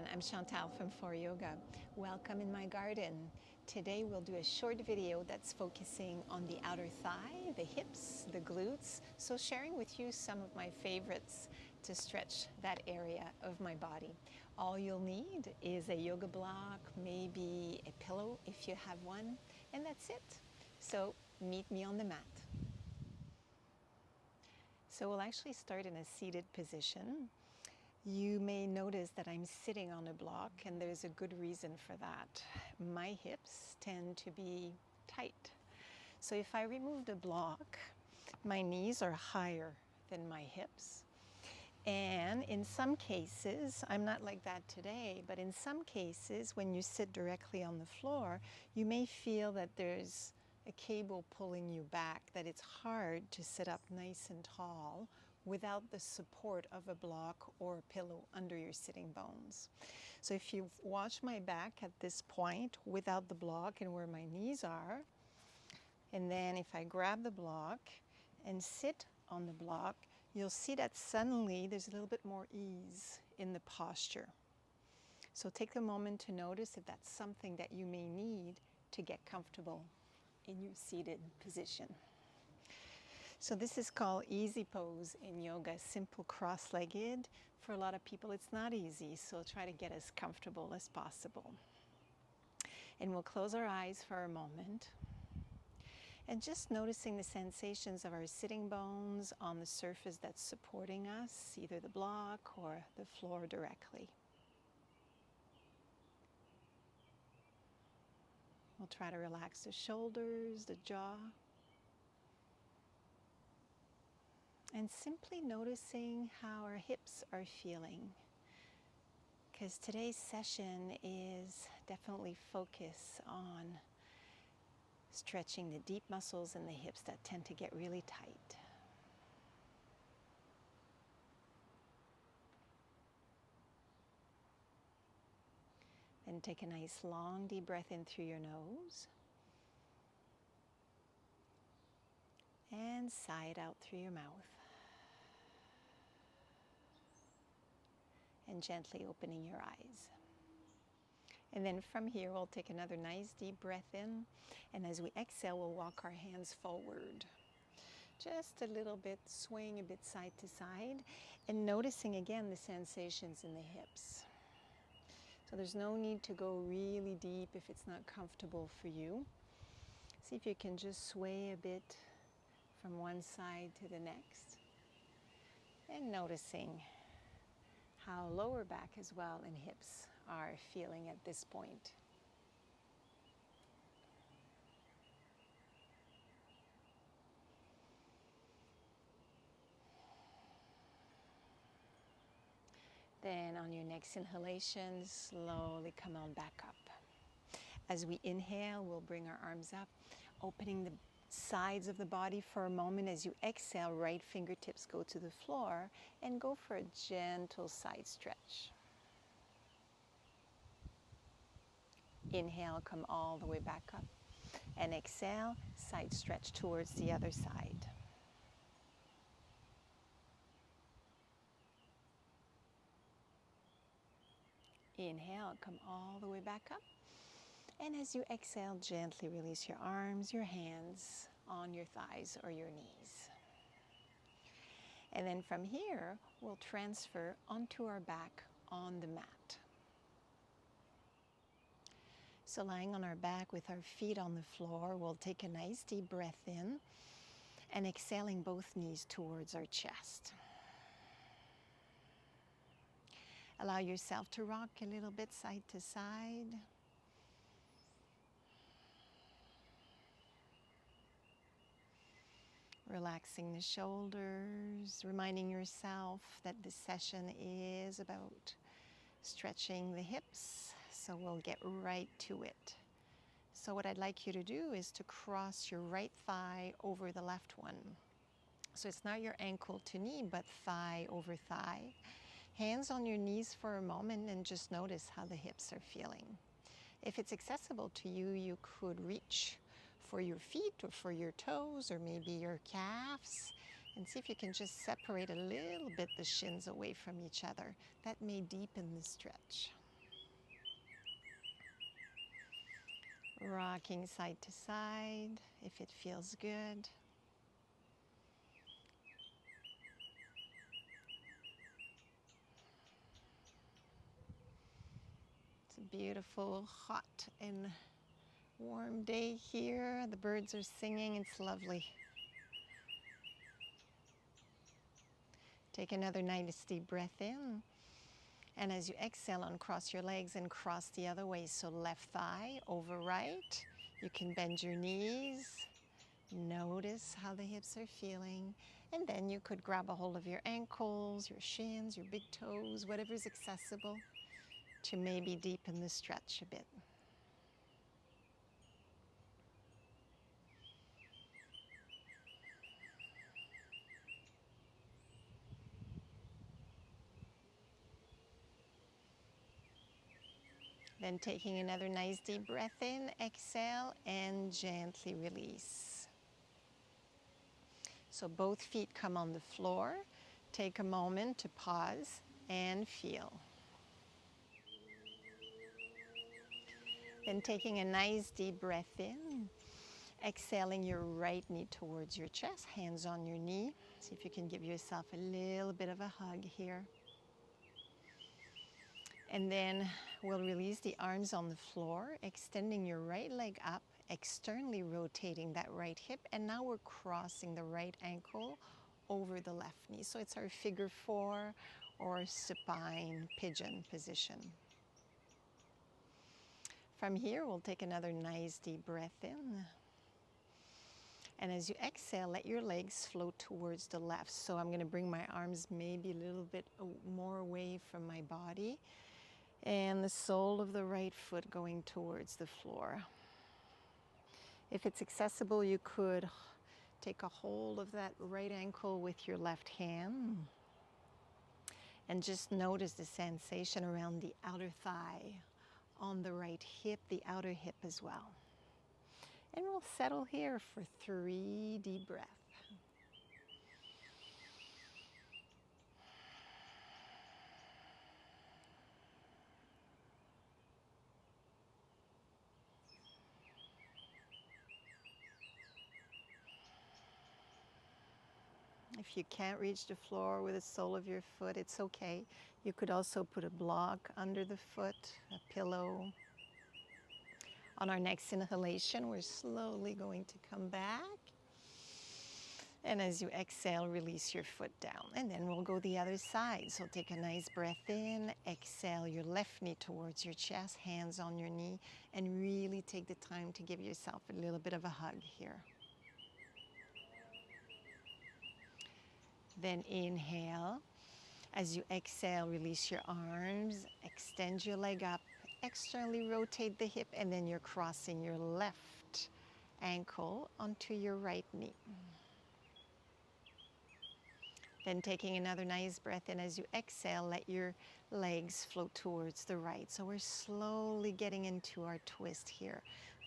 everyone, I'm Chantal from Fore Yoga. Welcome in my garden. Today we'll do a short video that's focusing on the outer thigh, the hips, the glutes. So sharing with you some of my favorites to stretch that area of my body. All you'll need is a yoga block, maybe a pillow if you have one, and that's it. So meet me on the mat. So we'll actually start in a seated position. You may notice that I'm sitting on a block, and there's a good reason for that. My hips tend to be tight. So if I remove the block, my knees are higher than my hips. And in some cases, I'm not like that today, but in some cases, when you sit directly on the floor, you may feel that there's a cable pulling you back, that it's hard to sit up nice and tall without the support of a block or a pillow under your sitting bones. So if you watch my back at this point without the block and where my knees are, and then if I grab the block and sit on the block, you'll see that suddenly there's a little bit more ease in the posture. So take a moment to notice if that's something that you may need to get comfortable in your seated position. So this is called easy pose in yoga, simple cross-legged. For a lot of people it's not easy, so try to get as comfortable as possible. And we'll close our eyes for a moment. And just noticing the sensations of our sitting bones on the surface that's supporting us, either the block or the floor directly. We'll try to relax the shoulders, the jaw. And simply noticing how our hips are feeling. Because today's session is definitely focused on stretching the deep muscles in the hips that tend to get really tight. Then take a nice long deep breath in through your nose. And sigh it out through your mouth. And gently opening your eyes. And then from here, we'll take another nice deep breath in. And as we exhale, we'll walk our hands forward. Just a little bit, swaying a bit side to side. And noticing again the sensations in the hips. So there's no need to go really deep if it's not comfortable for you. See if you can just sway a bit from one side to the next. And noticing how lower back as well and hips are feeling at this point. Then on your next inhalation, slowly come on back up. As we inhale, we'll bring our arms up, opening the sides of the body for a moment. As you exhale, right fingertips go to the floor and go for a gentle side stretch. Inhale, come all the way back up. And exhale, side stretch towards the other side. Inhale, come all the way back up. And as you exhale, gently release your arms, your hands on your thighs or your knees. And then from here, we'll transfer onto our back on the mat. So lying on our back with our feet on the floor, we'll take a nice deep breath in and exhaling both knees towards our chest. Allow yourself to rock a little bit side to side. Relaxing the shoulders, reminding yourself that this session is about stretching the hips, so we'll get right to it. So what I'd like you to do is to cross your right thigh over the left one. So it's not your ankle to knee, but thigh over thigh. Hands on your knees for a moment and just notice how the hips are feeling. If it's accessible to you, you could reach for your feet or for your toes or maybe your calves and see if you can just separate a little bit the shins away from each other. That may deepen the stretch. Rocking side to side if it feels good. It's a beautiful, hot and warm day here. The birds are singing. It's lovely. Take another nice deep breath in. And as you exhale, uncross your legs and cross the other way. So left thigh over right. You can bend your knees. Notice how the hips are feeling. And then you could grab a hold of your ankles, your shins, your big toes, whatever's accessible to maybe deepen the stretch a bit. Then taking another nice deep breath in, exhale, and gently release. So both feet come on the floor. Take a moment to pause and feel. Then taking a nice deep breath in, exhaling your right knee towards your chest, hands on your knee. See if you can give yourself a little bit of a hug here. And then we'll release the arms on the floor, extending your right leg up, externally rotating that right hip. And now we're crossing the right ankle over the left knee. So it's our figure four or supine pigeon position. From here, we'll take another nice deep breath in. And as you exhale, let your legs float towards the left. So I'm going to bring my arms maybe a little bit more away from my body. And the sole of the right foot going towards the floor. If it's accessible, you could take a hold of that right ankle with your left hand. And just notice the sensation around the outer thigh, on the right hip, the outer hip as well. And we'll settle here for 3 deep breaths. If you can't reach the floor with the sole of your foot, it's okay. You could also put a block under the foot, a pillow. On our next inhalation, we're slowly going to come back. And as you exhale, release your foot down. And then we'll go the other side. So take a nice breath in, exhale your left knee towards your chest, hands on your knee, and really take the time to give yourself a little bit of a hug here. Then inhale. As you exhale, release your arms, extend your leg up, externally rotate the hip, and then you're crossing your left ankle onto your right knee. Then taking another nice breath in, as you exhale, let your legs float towards the right. So we're slowly getting into our twist here,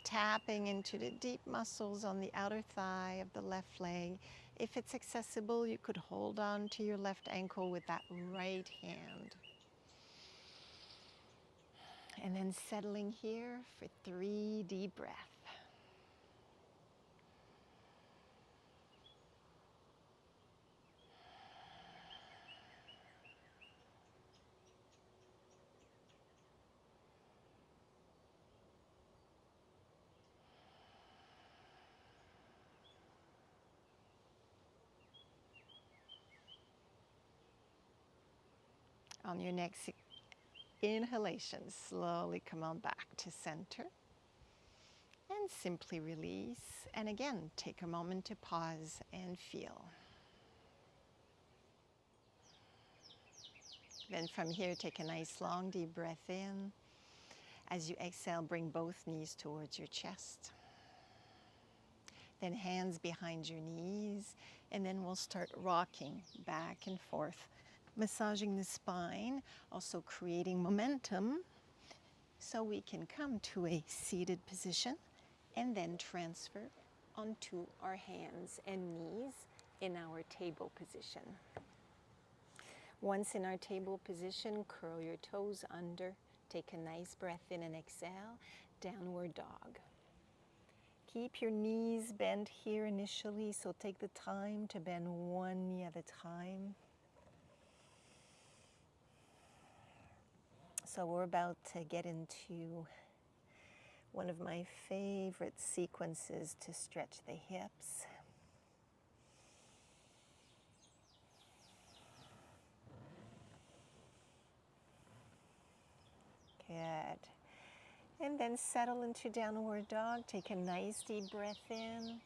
tapping into the deep muscles on the outer thigh of the left leg. If it's accessible, you could hold on to your left ankle with that right hand. And then settling here for 3 deep breaths. On your next inhalation, slowly come on back to center and simply release. And again, take a moment to pause and feel. Then from here, take a nice long deep breath in. As you exhale, bring both knees towards your chest. Then hands behind your knees, and then we'll start rocking back and forth, massaging the spine, also creating momentum so we can come to a seated position and then transfer onto our hands and knees in our table position. Once in our table position, curl your toes under, take a nice breath in and exhale, downward dog. Keep your knees bent here initially, so take the time to bend one knee at a time. So we're about to get into one of my favorite sequences to stretch the hips. Good. And then settle into downward dog. Take a nice deep breath in.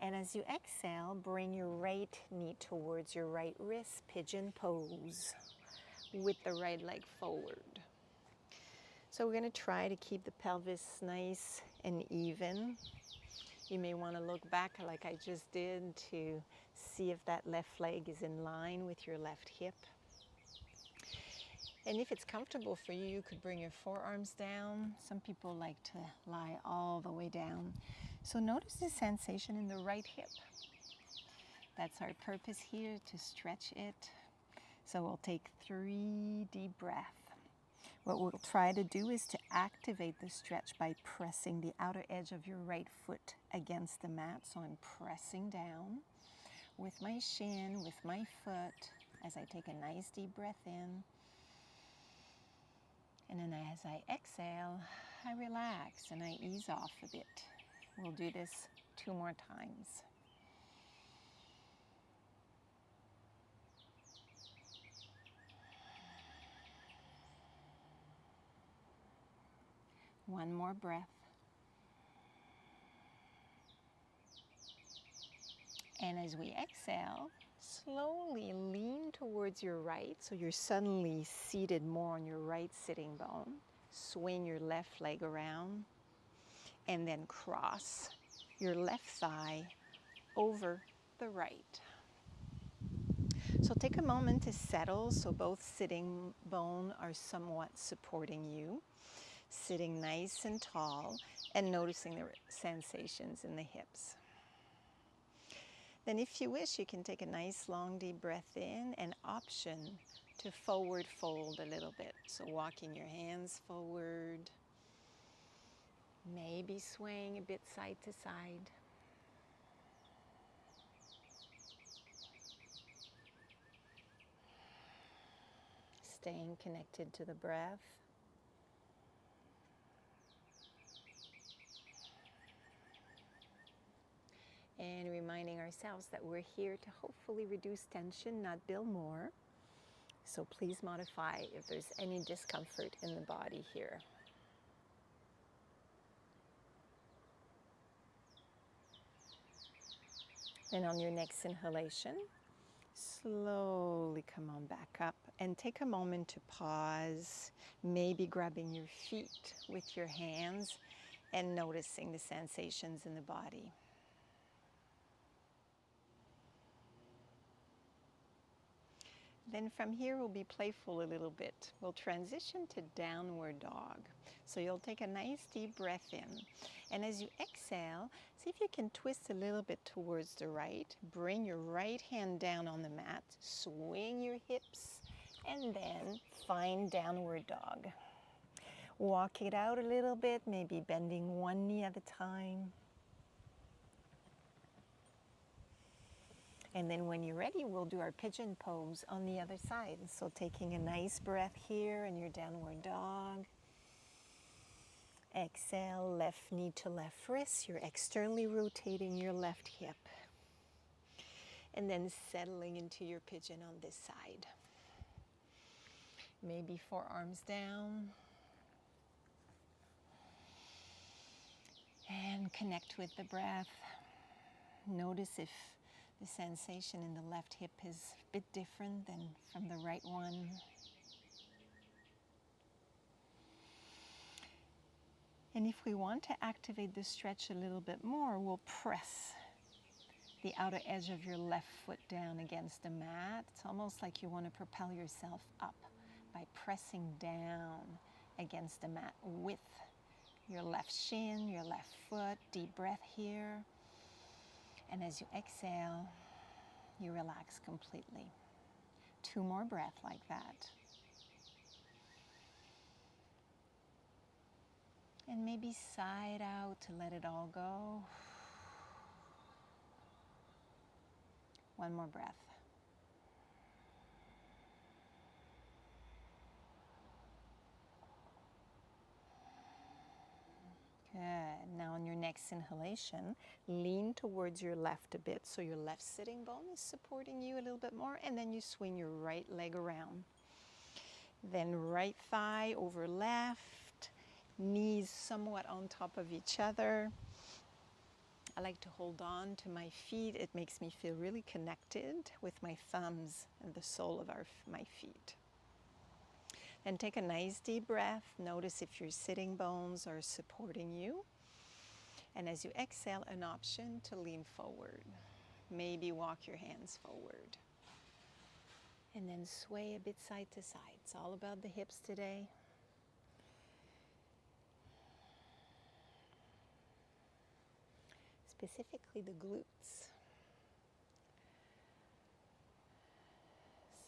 And as you exhale, bring your right knee towards your right wrist, pigeon pose, with the right leg forward. So we're going to try to keep the pelvis nice and even. You may want to look back like I just did to see if that left leg is in line with your left hip. And if it's comfortable for you, you could bring your forearms down. Some people like to lie all the way down. So notice the sensation in the right hip. That's our purpose here, to stretch it. So we'll take 3 deep breaths. What we'll try to do is to activate the stretch by pressing the outer edge of your right foot against the mat. So I'm pressing down with my shin, with my foot, as I take a nice deep breath in. And then as I exhale, I relax and I ease off a bit. We'll do this 2 more times. One more breath. And as we exhale, slowly lean towards your right, so you're suddenly seated more on your right sitting bone. Swing your left leg around, and then cross your left thigh over the right. So take a moment to settle, so both sitting bone are somewhat supporting you. Sitting nice and tall and noticing the sensations in the hips. Then if you wish, you can take a nice long deep breath in and option to forward fold a little bit. So walking your hands forward, maybe swaying a bit side to side. Staying connected to the breath. And reminding ourselves that we're here to hopefully reduce tension, not build more. So please modify if there's any discomfort in the body here. Then on your next inhalation, slowly come on back up and take a moment to pause, maybe grabbing your feet with your hands and noticing the sensations in the body. Then from here, we'll be playful a little bit. We'll transition to downward dog. So you'll take a nice deep breath in. And as you exhale, see if you can twist a little bit towards the right. Bring your right hand down on the mat. Swing your hips. And then find downward dog. Walk it out a little bit, maybe bending one knee at a time. And then when you're ready, we'll do our pigeon pose on the other side. So taking a nice breath here in your downward dog. Exhale, left knee to left wrist. You're externally rotating your left hip. And then settling into your pigeon on this side. Maybe forearms down. And connect with the breath. Notice if the sensation in the left hip is a bit different than from the right one. And if we want to activate the stretch a little bit more, we'll press the outer edge of your left foot down against the mat. It's almost like you want to propel yourself up by pressing down against the mat with your left shin, your left foot. Deep breath here. And as you exhale, you relax completely. 2 more breaths like that. And maybe side out to let it all go. One more breath. Good. Now on your next inhalation, lean towards your left a bit so your left sitting bone is supporting you a little bit more, and then you swing your right leg around. Then right thigh over left, knees somewhat on top of each other. I like to hold on to my feet. It makes me feel really connected with my thumbs and the sole of my feet. Then take a nice deep breath. Notice if your sitting bones are supporting you. And as you exhale, an option to lean forward. Maybe walk your hands forward. And then sway a bit side to side. It's all about the hips today. Specifically the glutes.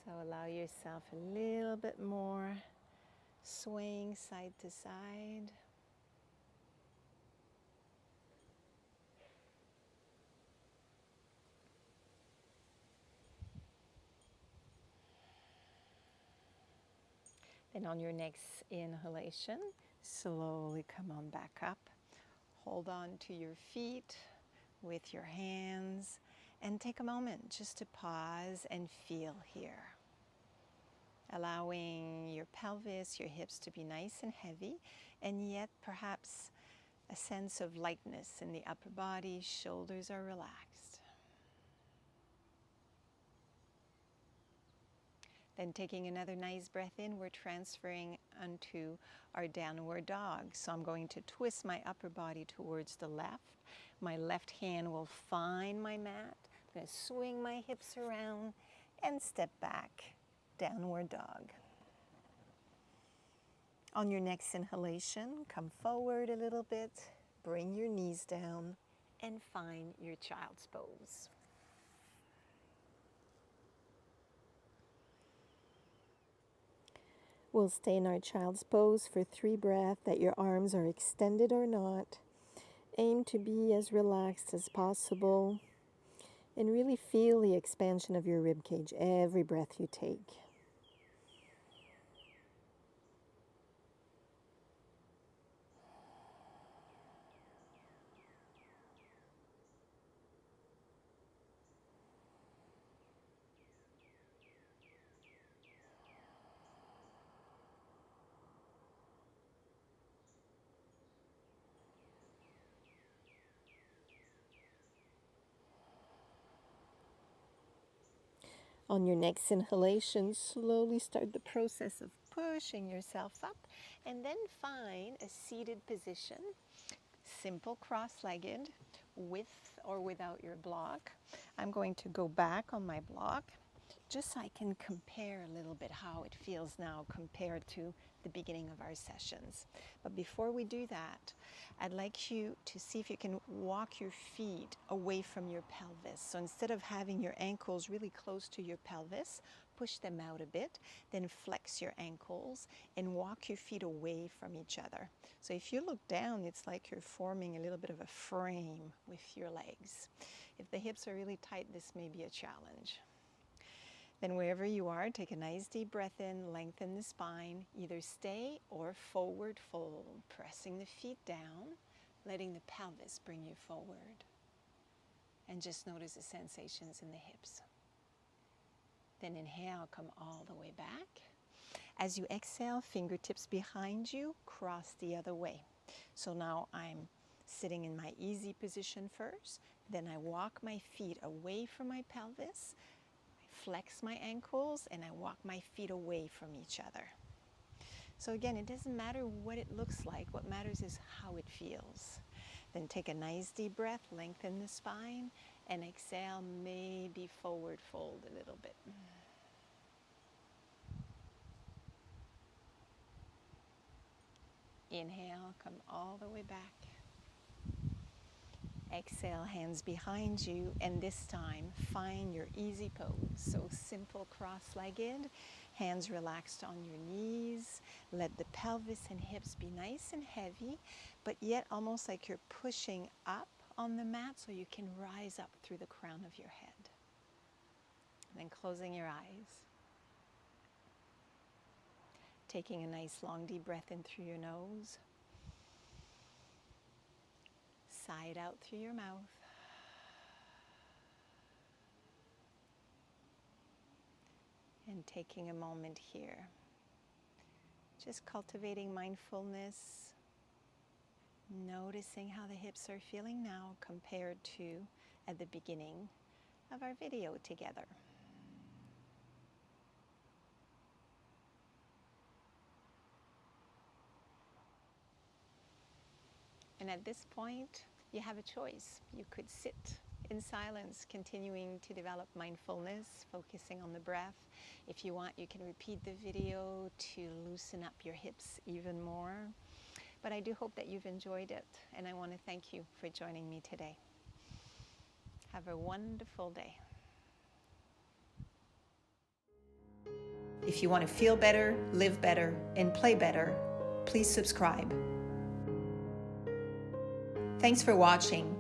So allow yourself a little bit more swaying side to side. Then on your next inhalation, slowly come on back up. Hold on to your feet with your hands and take a moment just to pause and feel here. Allowing your pelvis, your hips to be nice and heavy, and yet perhaps a sense of lightness in the upper body. Shoulders are relaxed. Then taking another nice breath in, we're transferring onto our downward dog. So I'm going to twist my upper body towards the left. My left hand will find my mat. I'm going to swing my hips around and step back, downward dog. On your next inhalation, come forward a little bit, bring your knees down, and find your child's pose. We'll stay in our child's pose for 3 breaths, that your arms are extended or not. Aim to be as relaxed as possible and really feel the expansion of your rib cage every breath you take. On your next inhalation, slowly start the process of pushing yourself up, and then find a seated position, simple cross-legged, with or without your block. I'm going to go back on my block just so I can compare a little bit how it feels now compared to the beginning of our sessions. But before we do that, I'd like you to see if you can walk your feet away from your pelvis. So instead of having your ankles really close to your pelvis, push them out a bit, then flex your ankles and walk your feet away from each other. So if you look down, it's like you're forming a little bit of a frame with your legs. If the hips are really tight, this may be a challenge. Then wherever you are, take a nice deep breath in, lengthen the spine, either stay or forward fold, pressing the feet down, letting the pelvis bring you forward. And just notice the sensations in the hips. Then inhale, come all the way back. As you exhale, fingertips behind you, cross the other way. So now I'm sitting in my easy position first, then I walk my feet away from my pelvis, flex my ankles, and I walk my feet away from each other. So again, it doesn't matter what it looks like. What matters is how it feels. Then take a nice deep breath, lengthen the spine, and exhale, maybe forward fold a little bit. Inhale, come all the way back. Exhale, hands behind you, and this time find your easy pose. So simple cross-legged, hands relaxed on your knees. Let the pelvis and hips be nice and heavy, but yet almost like you're pushing up on the mat so you can rise up through the crown of your head. And then closing your eyes. Taking a nice long deep breath in through your nose. Sigh it out through your mouth. And taking a moment here. Just cultivating mindfulness. Noticing how the hips are feeling now compared to at the beginning of our video together. And at this point, you have a choice. You could sit in silence, continuing to develop mindfulness, focusing on the breath. If you want, you can repeat the video to loosen up your hips even more. But I do hope that you've enjoyed it, and I want to thank you for joining me today. Have a wonderful day. If you want to feel better, live better, and play better, please subscribe. Thanks for watching.